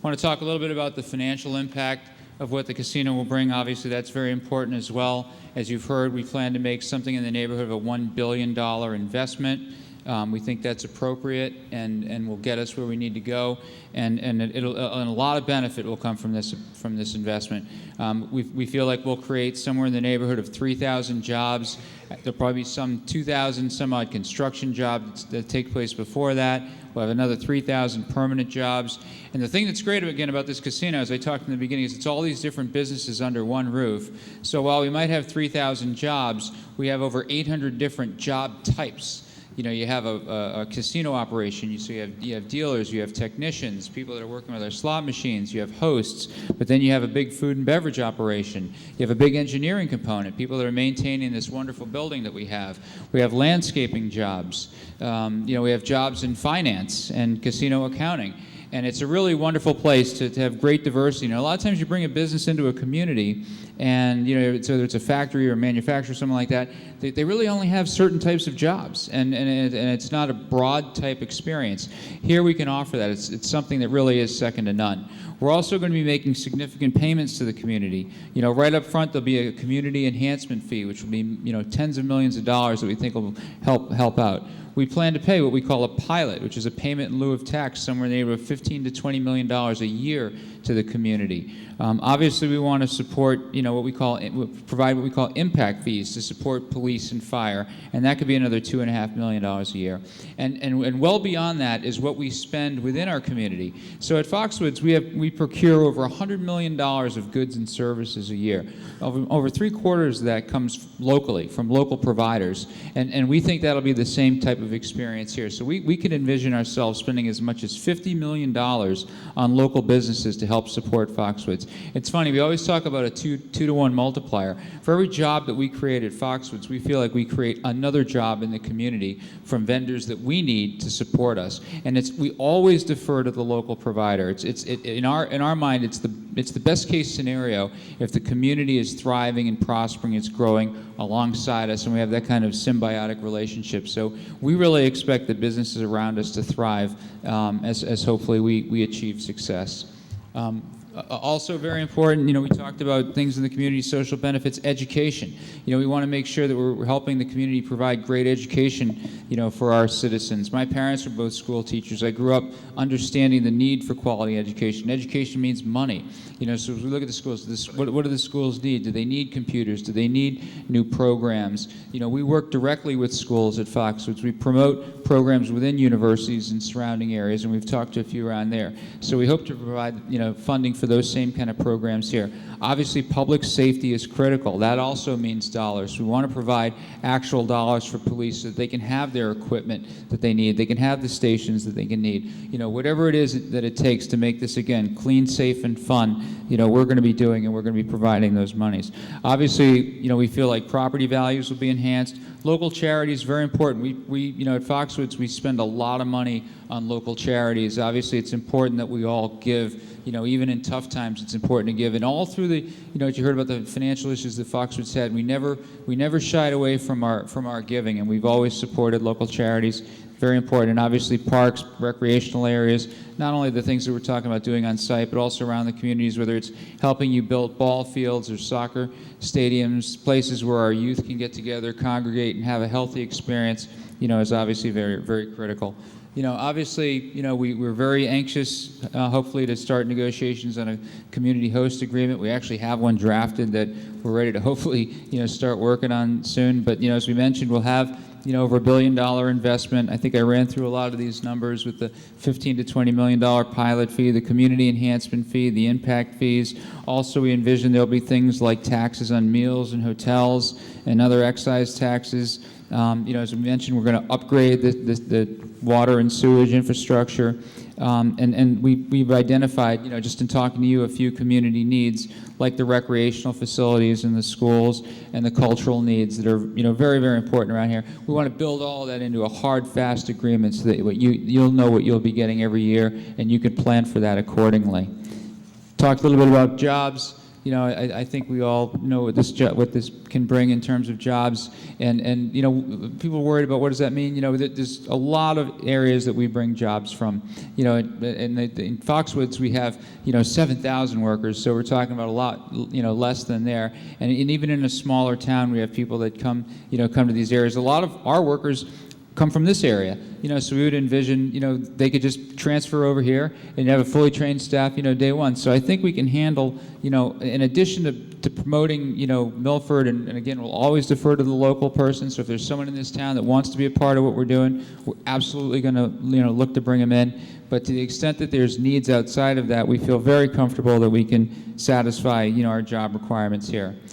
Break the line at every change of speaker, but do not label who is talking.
want to talk a little bit about the financial impact of what the casino will bring. Obviously, that's very important as well. As you've heard, we plan to make something in the neighborhood of a $1 billion investment. We think that's appropriate and will get us where we need to go, and a lot of benefit will come from this investment. We feel like we'll create somewhere in the neighborhood of 3,000 jobs. There'll probably be some 2,000 some odd construction jobs that take place before that. We'll have another 3,000 permanent jobs. And the thing that's great, again, about this casino, as I talked in the beginning, is it's all these different businesses under one roof. So while we might have 3,000 jobs, we have over 800 different job types. You know, you have a casino operation, so you have dealers, you have technicians, people that are working with our slot machines, you have hosts, but then you have a big food and beverage operation. You have a big engineering component, people that are maintaining this wonderful building that we have. We have landscaping jobs. You know, we have jobs in finance and casino accounting. And it's a really wonderful place to have great diversity. You know, a lot of times you bring a business into a community, and you know, whether it's a factory or a manufacturer or something like that, they really only have certain types of jobs, and it's not a broad type experience. Here we can offer that. It's something that really is second to none. We're also going to be making significant payments to the community. You know, right up front there'll be a community enhancement fee, which will be, you know, tens of millions of dollars that we think will help out. We plan to pay what we call a pilot, which is a payment in lieu of tax, somewhere in the neighborhood of $15 to $20 million a year to the community. Obviously, we want to support, you know, provide what we call impact fees to support police and fire, and that could be another $2.5 million a year. And well beyond that is what we spend within our community. So at Foxwoods, we procure over $100 million of goods and services a year. Over 3/4 of that comes locally, from local providers, and we think that'll be the same type of experience here. So we can envision ourselves spending as much as $50 million on local businesses to help support Foxwoods. It's funny, we always talk about a 2-to-1 multiplier. For every job that we create at Foxwoods, we feel like we create another job in the community from vendors that we need to support us. And we always defer to the local provider. In our mind, it's the best case scenario if the community is thriving and prospering, it's growing alongside us, and we have that kind of symbiotic relationship. So we really expect the businesses around us to thrive as hopefully we achieve success. Also very important, you know, we talked about things in the community, social benefits, education. You know, we want to make sure that we're helping the community provide great education, you know, for our citizens. My parents were both school teachers. I grew up understanding the need for quality education. Education means money. You know, so as we look at the schools, what do the schools need? Do they need computers? Do they need new programs? You know, we work directly with schools at Foxwoods. We promote programs within universities and surrounding areas, and we've talked to a few around there. So we hope to provide, you know, funding for those same kind of programs here. Obviously, public safety is critical. That also means dollars. We want to provide actual dollars for police so that they can have their equipment that they need. They can have the stations that they can need. You know, whatever it is that it takes to make this, again, clean, safe, and fun, you know, we're going to be doing, and we're going to be providing those monies. Obviously, you know, we feel like property values will be enhanced. Local charities, very important. We you know, at Foxwoods, we spend a lot of money on local charities. Obviously, it's important that we all give. You know, even in tough times, it's important to give. And all through the, you know, as you heard about the financial issues that Foxwoods had, we never shied away from our giving, and we've always supported local charities. Very important. And obviously, parks, recreational areas, not only the things that we're talking about doing on site, but also around the communities, whether it's helping you build ball fields or soccer stadiums, places where our youth can get together, congregate, and have a healthy experience, you know, is obviously very, very critical. You know, obviously, you know, we're very anxious, hopefully, to start negotiations on a community host agreement. We actually have one drafted that we're ready to hopefully, you know, start working on soon. But, you know, as we mentioned, we'll have, you know, over $1 billion investment. I think I ran through a lot of these numbers with the $15 to $20 million pilot fee, the community enhancement fee, the impact fees. Also, we envision there'll be things like taxes on meals and hotels and other excise taxes. You know, as we mentioned, we're going to upgrade the water and sewage infrastructure, and we've identified, you know, just in talking to you, a few community needs like the recreational facilities in the schools and the cultural needs that are, you know, very, very important around here. We want to build all of that into a hard, fast agreement so that you'll know what you'll be getting every year, and you can plan for that accordingly. Talked a little bit about jobs. you know, I think we all know what this can bring in terms of jobs, and you know, people are worried about what does that mean. You know, there's a lot of areas that we bring jobs from. You know, in Foxwoods we have, you know, 7,000 workers, so we're talking about a lot, you know, less than there. And even in a smaller town, we have people that come to these areas. A lot of our workers come from this area, you know, so we would envision, you know, they could just transfer over here and have a fully trained staff, you know, day one. So I think we can handle, you know, in addition to promoting, you know, Milford, and again, we'll always defer to the local person. So if there's someone in this town that wants to be a part of what we're doing, we're absolutely going to, you know, look to bring them in. But to the extent that there's needs outside of that, we feel very comfortable that we can satisfy, you know, our job requirements here.